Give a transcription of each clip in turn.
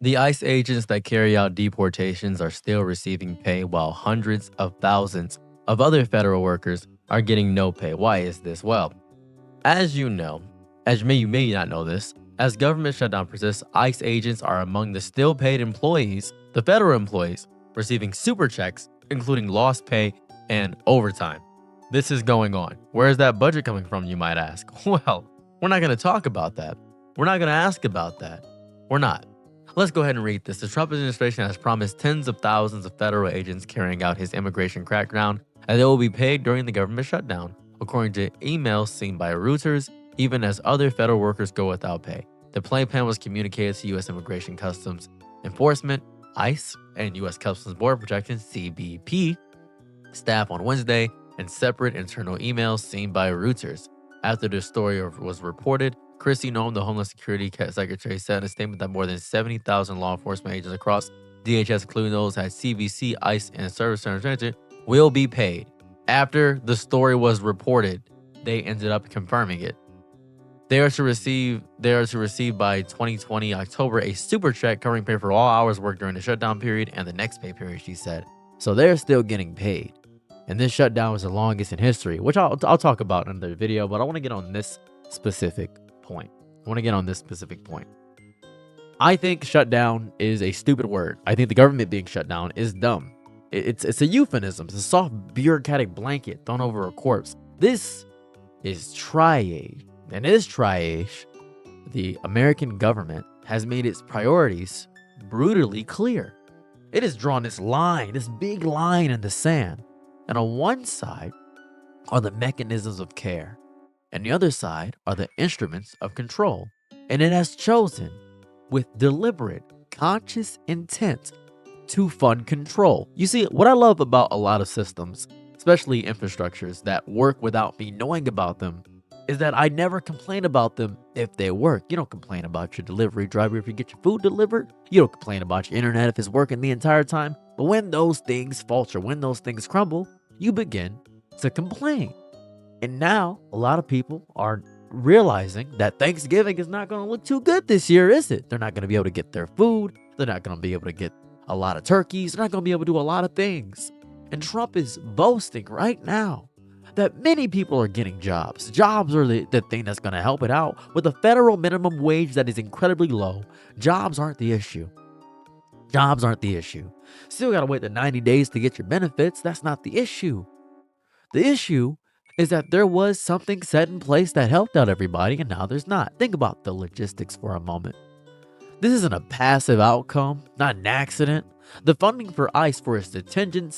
The ICE agents that carry out deportations are still receiving pay while hundreds of thousands of other federal workers are getting no pay. Why is this? Well, as you know, you may not know this, as government shutdown persists, ICE agents are among the still paid employees, the federal employees, receiving super checks, including lost pay and overtime. This is going on. Where is that budget coming from, you might ask? Well, we're not going to talk about that. We're not going to ask about that. We're not. Let's go ahead and read this. The Trump administration has promised tens of thousands of federal agents carrying out his immigration crackdown, and they will be paid during the government shutdown, according to emails seen by Reuters, even as other federal workers go without pay. The pay plan was communicated to U.S. Immigration Customs Enforcement, ICE, and U.S. Customs Border Protection, CBP, staff on Wednesday, and separate internal emails seen by Reuters. After the story was reported, Chrissy Noem, the Homeland Security Secretary, said in a statement that more than 70,000 law enforcement agents across DHS, including those at CBC, ICE, and Service Center, will be paid. After the story was reported, they ended up confirming it. They are to receive by 2020 October a super check covering pay for all hours worked during the shutdown period and the next pay period, she said. So they're still getting paid. And this shutdown was the longest in history, which I'll talk about in the video, but I want to get on this specific point. I think shutdown is a stupid word. I think the government being shut down is dumb. It's a euphemism. It's a soft bureaucratic blanket thrown over a corpse. This is triage. And is triage. The American government has made its priorities brutally clear. It has drawn this line, this big line in the sand. And on one side are the mechanisms of care, and the other side are the instruments of control. And it has chosen, with deliberate, conscious intent, to fund control. You see, what I love about a lot of systems, especially infrastructures that work without me knowing about them, is that I never complain about them if they work. You don't complain about your delivery driver if you get your food delivered. You don't complain about your internet if it's working the entire time. But when those things falter, when those things crumble, you begin to complain. And now a lot of people are realizing that Thanksgiving is not going to look too good this year, is it? They're not going to be able to get their food. They're not going to be able to get a lot of turkeys. They're not going to be able to do a lot of things. And Trump is boasting right now that many people are getting jobs. Jobs are the thing that's going to help it out. With a federal minimum wage that is incredibly low, jobs aren't the issue. Jobs aren't the issue. Still got to wait the 90 days to get your benefits. That's not the issue. The issue is that there was something set in place that helped out everybody, and now there's not. Think about the logistics for a moment. This isn't a passive outcome, not an accident. The funding for ICE for its detention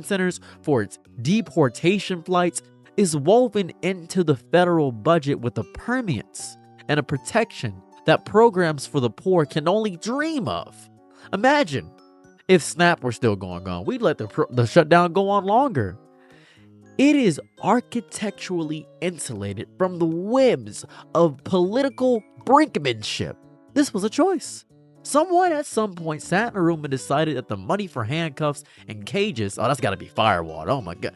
centers, for its deportation flights, is woven into the federal budget with a permanence and a protection that programs for the poor can only dream of. Imagine if SNAP were still going on. We'd let the shutdown go on longer. It is architecturally insulated from the whims of political brinkmanship. This was a choice. Someone at some point sat in a room and decided that the money for handcuffs and cages, that's got to be firewalled. Oh my God.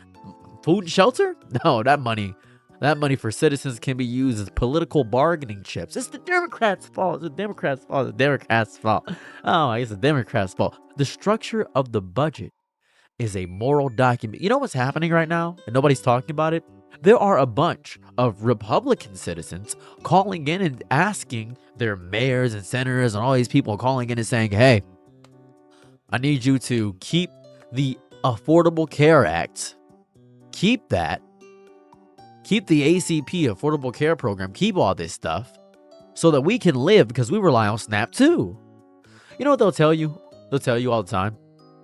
Food and shelter? No, that money for citizens can be used as political bargaining chips. It's the Democrats' fault. It's the Democrats' fault. It's the Democrats' fault. Oh, it's the Democrats' fault. The structure of the budget is a moral document. You know what's happening right now? And nobody's talking about it? There are a bunch of Republican citizens calling in and asking their mayors and senators and all these people calling in and saying, hey, I need you to keep the Affordable Care Act. Keep that. Keep the ACP, Affordable Care Program. Keep all this stuff so that we can live, because we rely on SNAP too. You know what they'll tell you? They'll tell you all the time.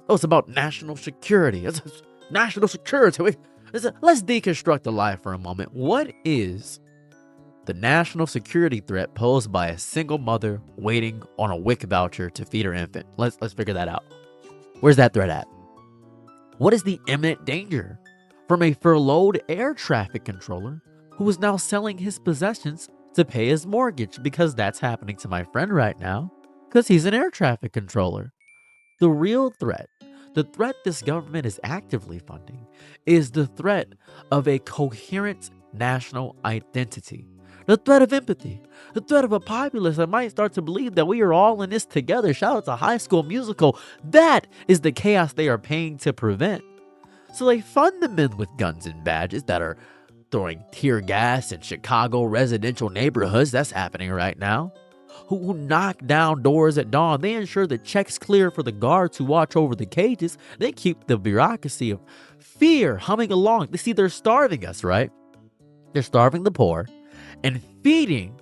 Oh, it's about national security. It's national security. Let's deconstruct the lie for a moment. What is the national security threat posed by a single mother waiting on a WIC voucher to feed her infant? Let's figure that out. Where's that threat at? What is the imminent danger from a furloughed air traffic controller who is now selling his possessions to pay his mortgage? Because that's happening to my friend right now, because he's an air traffic controller. The real threat, the threat this government is actively funding, is the threat of a coherent national identity. The threat of empathy. The threat of a populace that might start to believe that we are all in this together. Shout out to High School Musical. That is the chaos they are paying to prevent. So they fund the men with guns and badges that are throwing tear gas in Chicago residential neighborhoods. That's happening right now. Who knock down doors at dawn. They ensure the checks clear for the guards who watch over the cages. They keep the bureaucracy of fear humming along. They see they're starving us, right? They're starving the poor and feeding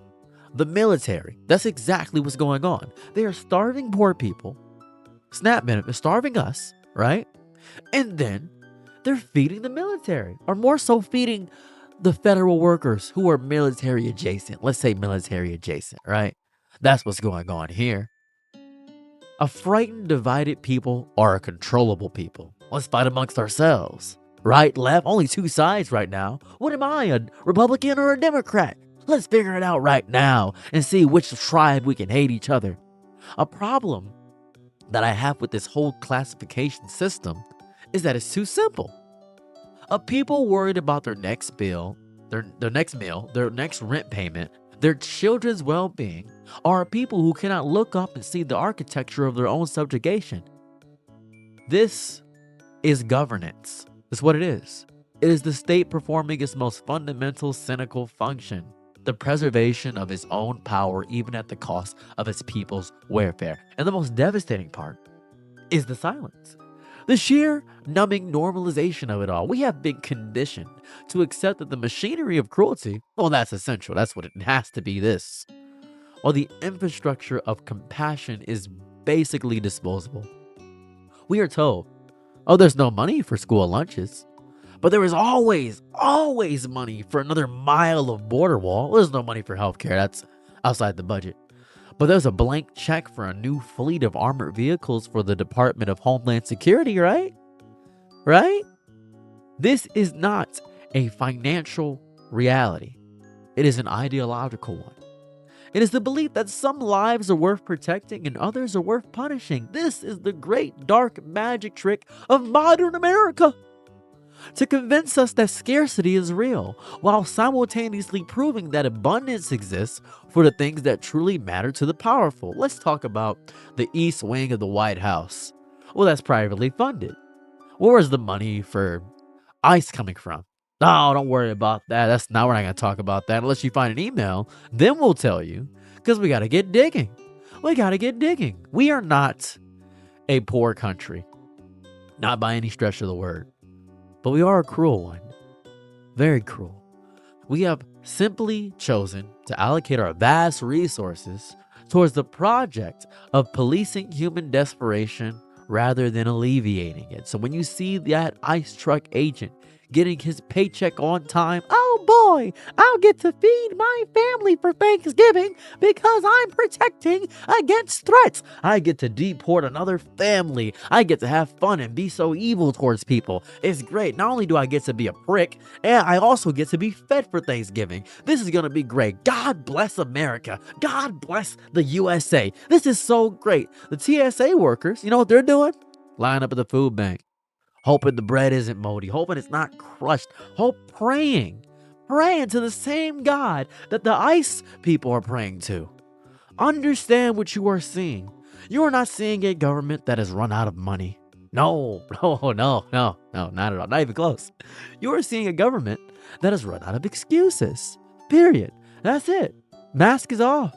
the military. That's exactly what's going on. They are starving poor people, SNAP benefits, starving us, right? And then they're feeding the military, or more so feeding the federal workers who are military adjacent. Let's say military adjacent, right? That's what's going on here. A frightened, divided people are a controllable people. Let's fight amongst ourselves. Right, left, only two sides right now. What am I, a Republican or a Democrat? Let's figure it out right now and see which tribe we can hate each other. A problem that I have with this whole classification system is that it's too simple. A people worried about their next bill, their next meal, their next rent payment, their children's well-being, are people who cannot look up and see the architecture of their own subjugation. This is governance. That's what it is. It is the state performing its most fundamental cynical function, the preservation of its own power even at the cost of its people's welfare. And the most devastating part is the silence. The sheer numbing normalization of it all. We have been conditioned to accept that the machinery of cruelty, well, that's essential. That's what it has to be, this. While the infrastructure of compassion is basically disposable. We are told, oh, there's no money for school lunches. But there is always money for another mile of border wall. There's no money for healthcare. That's outside the budget. But there's a blank check for a new fleet of armored vehicles for the Department of Homeland Security, right? Right? This is not a financial reality. It is an ideological one. It is the belief that some lives are worth protecting and others are worth punishing. This is the great dark magic trick of modern America, to convince us that scarcity is real, while simultaneously proving that abundance exists for the things that truly matter to the powerful. Let's talk about the East Wing of the White House. Well, that's privately funded. Where's the money for ICE coming from? No, don't worry about that. We're not going to talk about that unless you find an email. Then we'll tell you, because we got to get digging. We are not a poor country, not by any stretch of the word. But we are a cruel one. Very cruel. We have simply chosen to allocate our vast resources towards the project of policing human desperation rather than alleviating it. So when you see that ICE truck agent getting his paycheck on time, oh boy, I'll get to feed my family for Thanksgiving because I'm protecting against threats. I get to deport another family. I get to have fun and be so evil towards people. It's great. Not only do I get to be a prick, and I also get to be fed for Thanksgiving. This is going to be great. God bless America. God bless the USA. This is so great. The TSA workers, you know what they're doing? Line up at the food bank, hoping the bread isn't moldy, hoping it's not crushed, praying to the same God that the ICE people are praying to. Understand what you are seeing. You are not seeing a government that has run out of money. No, not at all. Not even close. You are seeing a government that has run out of excuses. Period. That's it. Mask is off.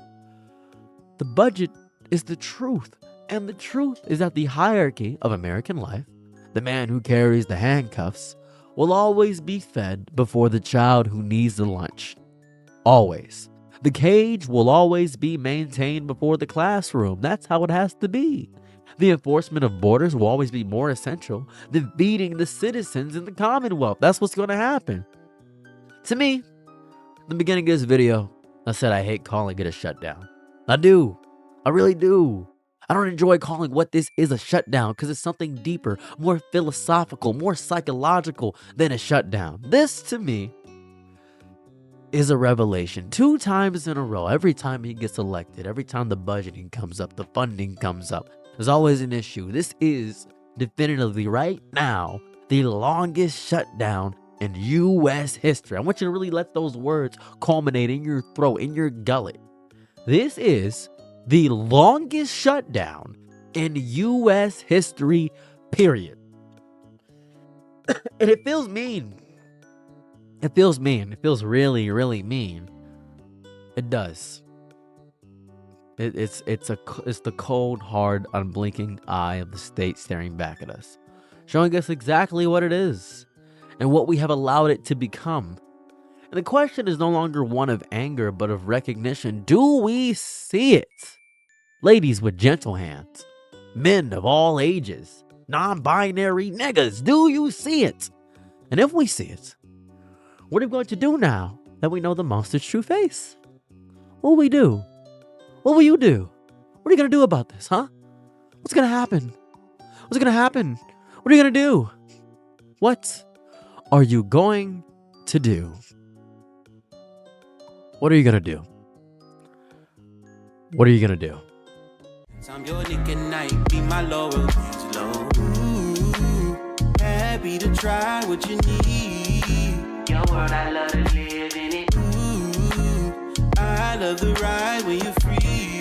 The budget is the truth. And the truth is that the hierarchy of American life, the man who carries the handcuffs, will always be fed before the child who needs the lunch. Always. The cage will always be maintained before the classroom. That's how it has to be. The enforcement of borders will always be more essential than feeding the citizens in the Commonwealth. That's what's going to happen. To me, in the beginning of this video, I said I hate calling it a shutdown. I do. I really do. I don't enjoy calling what this is a shutdown because it's something deeper, more philosophical, more psychological than a shutdown. This, to me, is a revelation. 2 times in a row, every time he gets elected, every time the budgeting comes up, the funding comes up, there's always an issue. This is definitively right now the longest shutdown in U.S. history. I want you to really let those words culminate in your throat, in your gullet. This is the longest shutdown in U.S. history, period. And it feels mean. It feels mean. It feels really, really mean. It does. It's the cold, hard, unblinking eye of the state staring back at us, showing us exactly what it is and what we have allowed it to become. And the question is no longer one of anger, but of recognition. Do we see it? Ladies with gentle hands, men of all ages, non-binary niggas, do you see it? And if we see it, what are we going to do now that we know the monster's true face? What will we do? What will you do? What are you going to do about this, huh? What's going to happen? What's going to happen? What are you going to do? What are you going to do? What are you going to do? What are you going to do? I'm your nigga night, be my loyalties low. Ooh, happy to try what you need. Your world, I love to live in it. Ooh, I love the ride when you're free.